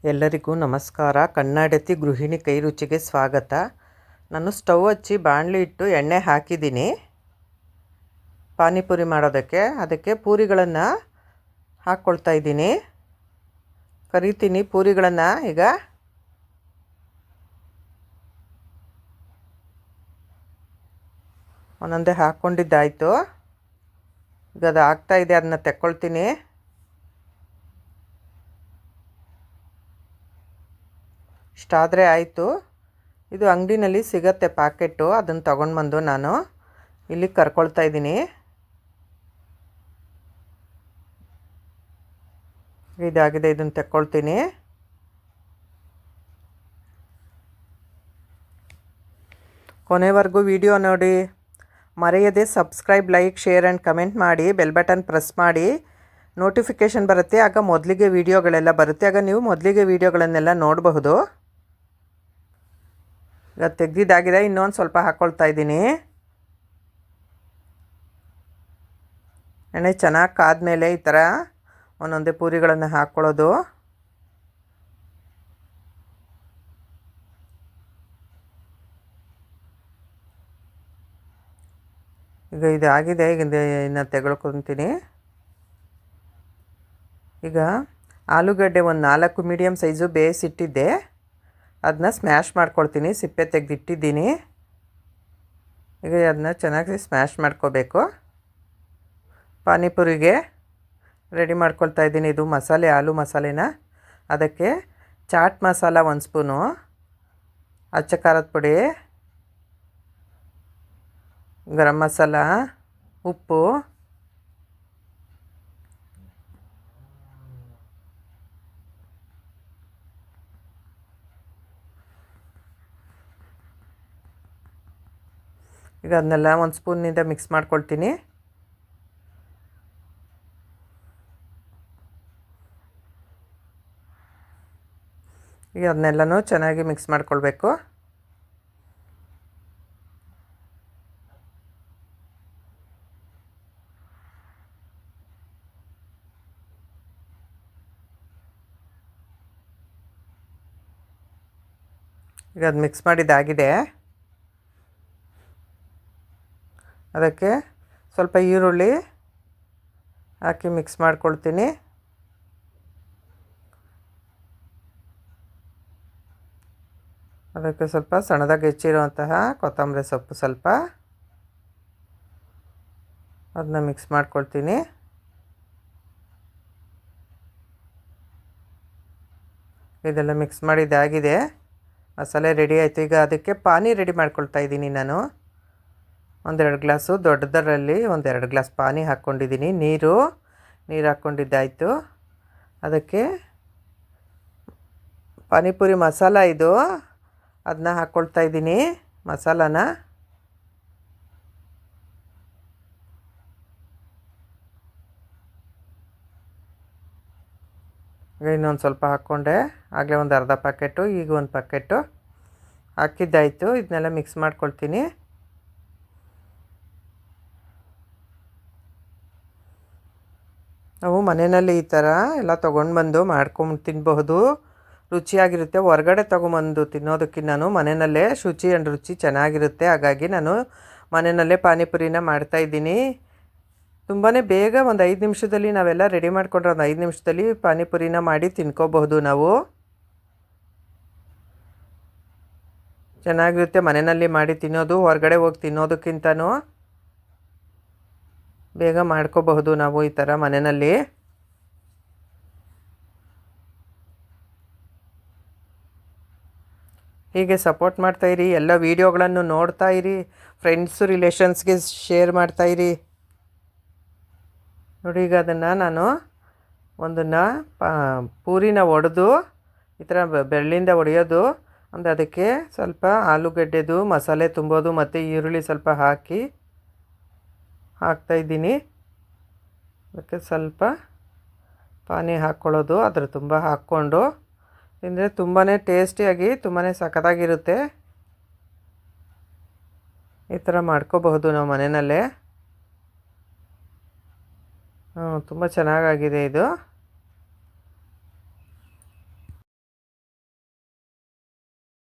ಎಲ್ಲರಿಗೂ ನಮಸ್ಕಾರ. ಕನ್ನಡತಿ ಗೃಹಿಣಿ ಕೈ ರುಚಿಗೆ ಸ್ವಾಗತ. ನಾನು ಸ್ಟವ್ ಹಚ್ಚಿ ಬಾಣಲಿ ಇಟ್ಟು ಎಣ್ಣೆ ಹಾಕಿದ್ದೀನಿ ಪಾನಿಪುರಿ ಮಾಡೋದಕ್ಕೆ. ಅದಕ್ಕೆ ಪೂರಿಗಳನ್ನು ಹಾಕ್ಕೊಳ್ತಾ ಇದ್ದೀನಿ. ಕರಿತೀನಿ ಪೂರಿಗಳನ್ನು. ಈಗ ಒಂದೊಂದೇ ಹಾಕ್ಕೊಂಡಿದ್ದಾಯಿತು. ಈಗ ಅದು ಆಗ್ತಾಯಿದೆ, ಅದನ್ನ ತೆಕ್ಕೊಳ್ತೀನಿ. ಇಷ್ಟಾದರೆ ಆಯಿತು. ಇದು ಅಂಗಡಿನಲ್ಲಿ ಸಿಗತ್ತೆ ಪ್ಯಾಕೆಟು, ಅದನ್ನು ತೊಗೊಂಡು ಬಂದು ನಾನು ಇಲ್ಲಿ ಕರ್ಕೊಳ್ತಾ ಇದ್ದೀನಿ. ಇದಾಗಿದೆ, ಇದನ್ನು ತೆಕ್ಕೊಳ್ತೀನಿ. ಕೊನೆವರೆಗೂ ವಿಡಿಯೋ ನೋಡಿ. ಮರೆಯದೆ subscribe, like, share and comment ಮಾಡಿ. ಬೆಲ್ ಬಟನ್ ಪ್ರೆಸ್ ಮಾಡಿ. ನೋಟಿಫಿಕೇಷನ್ ಬರುತ್ತೆ, ಆಗ ಮೊದಲಿಗೆ ವೀಡಿಯೋಗಳೆಲ್ಲ ಬರುತ್ತೆ. ಆಗ ನೀವು ಮೊದಲಿಗೆ ವೀಡಿಯೋಗಳನ್ನೆಲ್ಲ ನೋಡಬಹುದು. ಈಗ ತೆಗೆದಿದ್ದಾಗಿದೆ. ಇನ್ನೊಂದು ಸ್ವಲ್ಪ ಹಾಕ್ಕೊಳ್ತಾ ಇದ್ದೀನಿ. ಎಣ್ಣೆ ಚೆನ್ನಾಗಿ ಕಾದ್ಮೇಲೆ ಈ ಥರ ಒಂದೊಂದೇ ಪೂರಿಗಳನ್ನು ಹಾಕ್ಕೊಳ್ಳೋದು. ಈಗ ಇದಾಗಿದೆ. ಈಗ ಇನ್ನು ತೆಗೆದುಕೊತೀನಿ. ಈಗ ಆಲೂಗಡ್ಡೆ ಒಂದು 4 ಮೀಡಿಯಮ್ ಸೈಜು ಬೇಯಿಸಿಟ್ಟಿದ್ದೆ, ಅದನ್ನ ಸ್ಮ್ಯಾಶ್ ಮಾಡ್ಕೊಳ್ತೀನಿ. ಸಿಪ್ಪೆ ತೆಗೆದಿಟ್ಟಿದ್ದೀನಿ. ಈಗ ಅದನ್ನ ಚೆನ್ನಾಗಿ ಸ್ಮ್ಯಾಶ್ ಮಾಡ್ಕೋಬೇಕು. ಪಾನಿಪುರಿಗೆ ರೆಡಿ ಮಾಡ್ಕೊಳ್ತಾ ಇದ್ದೀನಿ. ಇದು ಮಸಾಲೆ, ಆಲೂ ಮಸಾಲೆನ. ಅದಕ್ಕೆ ಚಾಟ್ ಮಸಾಲ 1 ಸ್ಪೂನು, ಅಚ್ಚ ಖಾರದ ಪುಡಿ, ಗರಂ ಮಸಾಲ, ಉಪ್ಪು, ಈಗ ಅದನ್ನೆಲ್ಲ 1 ಸ್ಪೂನಿಂದ ಮಿಕ್ಸ್ ಮಾಡ್ಕೊಳ್ತೀನಿ. ಈಗ ಅದನ್ನೆಲ್ಲನೂ ಚೆನ್ನಾಗಿ ಮಿಕ್ಸ್ ಮಾಡ್ಕೊಳ್ಬೇಕು. ಈಗ ಅದು ಮಿಕ್ಸ್ ಮಾಡಿದ್ದಾಗಿದೆ. ಅದಕ್ಕೆ ಸ್ವಲ್ಪ ಈರುಳ್ಳಿ ಹಾಕಿ ಮಿಕ್ಸ್ ಮಾಡ್ಕೊಳ್ತೀನಿ. ಅದಕ್ಕೆ ಸ್ವಲ್ಪ ಸಣ್ಣದಾಗಿ ಹೆಚ್ಚಿರುವಂತಹ ಕೊತ್ತಂಬರಿ ಸೊಪ್ಪು ಸ್ವಲ್ಪ, ಅದನ್ನ ಮಿಕ್ಸ್ ಮಾಡ್ಕೊಳ್ತೀನಿ. ಇದೆಲ್ಲ ಮಿಕ್ಸ್ ಮಾಡಿದ್ದಾಗಿದೆ. ಮಸಾಲೆ ರೆಡಿ ಆಯಿತು. ಈಗ ಅದಕ್ಕೆ ಪಾನಿ ರೆಡಿ ಮಾಡ್ಕೊಳ್ತಾ ಇದ್ದೀನಿ ನಾನು. 1-2 ಗ್ಲಾಸು ದೊಡ್ಡದರಲ್ಲಿ 1-2 ಗ್ಲಾಸ್ ಪಾನಿ ಹಾಕ್ಕೊಂಡಿದ್ದೀನಿ. ನೀರು ಹಾಕ್ಕೊಂಡಿದ್ದಾಯಿತು. ಅದಕ್ಕೆ ಪಾನಿಪುರಿ ಮಸಾಲ ಇದು, ಅದನ್ನ ಹಾಕ್ಕೊಳ್ತಾ ಇದ್ದೀನಿ. ಮಸಾಲಾನ ಇನ್ನೊಂದು ಸ್ವಲ್ಪ ಹಾಕ್ಕೊಂಡೆ. ಆಗಲೇ ಒಂದು ಅರ್ಧ ಪ್ಯಾಕೆಟು, ಈಗ 1 ಪ್ಯಾಕೆಟು ಹಾಕಿದ್ದಾಯಿತು. ಇದನ್ನೆಲ್ಲ ಮಿಕ್ಸ್ ಮಾಡ್ಕೊಳ್ತೀನಿ. ನಾವು ಮನೆಯಲ್ಲಿ ಈ ಥರ ಎಲ್ಲ ತೊಗೊಂಡು ಬಂದು ಮಾಡ್ಕೊಂಡು ತಿನ್ನಬಹುದು. ರುಚಿಯಾಗಿರುತ್ತೆ. ಹೊರಗಡೆ ತೊಗೊಂಬಂದು ತಿನ್ನೋದಕ್ಕಿಂತ ಮನೆಯಲ್ಲೇ ಶುಚಿ ಆ್ಯಂಡ್ ರುಚಿ ಚೆನ್ನಾಗಿರುತ್ತೆ. ಹಾಗಾಗಿ ನಾನು ಮನೆಯಲ್ಲೇ ಪಾನಿಪುರಿನ ಮಾಡ್ತಾಯಿದ್ದೀನಿ. ತುಂಬಾ ಬೇಗ ಒಂದು 5 ನಿಮಿಷದಲ್ಲಿ ನಾವೆಲ್ಲ ರೆಡಿ ಮಾಡಿಕೊಂಡ್ರೆ ಒಂದು 5 ನಿಮಿಷದಲ್ಲಿ ಪಾನಿಪುರಿನ ಮಾಡಿ ತಿನ್ಕೋಬಹುದು ನಾವು. ಚೆನ್ನಾಗಿರುತ್ತೆ ಮನೆಯಲ್ಲಿ ಮಾಡಿ ತಿನ್ನೋದು. ಹೊರಗಡೆ ಹೋಗಿ ತಿನ್ನೋದಕ್ಕಿಂತನೂ ಬೇಗ ಮಾಡ್ಕೋಬಹುದು ನಾವು ಈ ಥರ ಮನೆಯಲ್ಲಿ. ಹೀಗೆ ಸಪೋರ್ಟ್ ಮಾಡ್ತಾಯಿರಿ. ಎಲ್ಲ ವೀಡಿಯೋಗಳನ್ನು ನೋಡ್ತಾಯಿರಿ. Friends ರಿಲೇಷನ್ಸ್ಗೆ share ಮಾಡ್ತಾಯಿರಿ. ನೋಡಿ, ಈಗ ಅದನ್ನು ನಾನು ಒಂದನ್ನು ಪೂರಿನ ಒಡೆದು ಈ ಥರ ಬೆರಳಿಂದ ಒಡೆಯೋದು. ಅಂದರೆ ಅದಕ್ಕೆ ಸ್ವಲ್ಪ ಆಲೂಗಡ್ಡೆದು ಮಸಾಲೆ ತುಂಬೋದು ಮತ್ತು ಈರುಳ್ಳಿ ಸ್ವಲ್ಪ ಹಾಕ್ತಾಯಿದ್ದೀನಿ. ಅದಕ್ಕೆ ಸ್ವಲ್ಪ ಪಾನಿ ಹಾಕ್ಕೊಳ್ಳೋದು. ಅದ್ರ ತುಂಬ ಹಾಕ್ಕೊಂಡು ತಿಂದರೆ ತುಂಬಾ ಟೇಸ್ಟಿಯಾಗಿ ತುಂಬಾ ಸಖತ್ತಾಗಿರುತ್ತೆ. ಈ ಥರ ಮಾಡ್ಕೋಬಹುದು ನಾವು ಮನೆಯಲ್ಲೇ. ತುಂಬ ಚೆನ್ನಾಗಾಗಿದೆ ಇದು.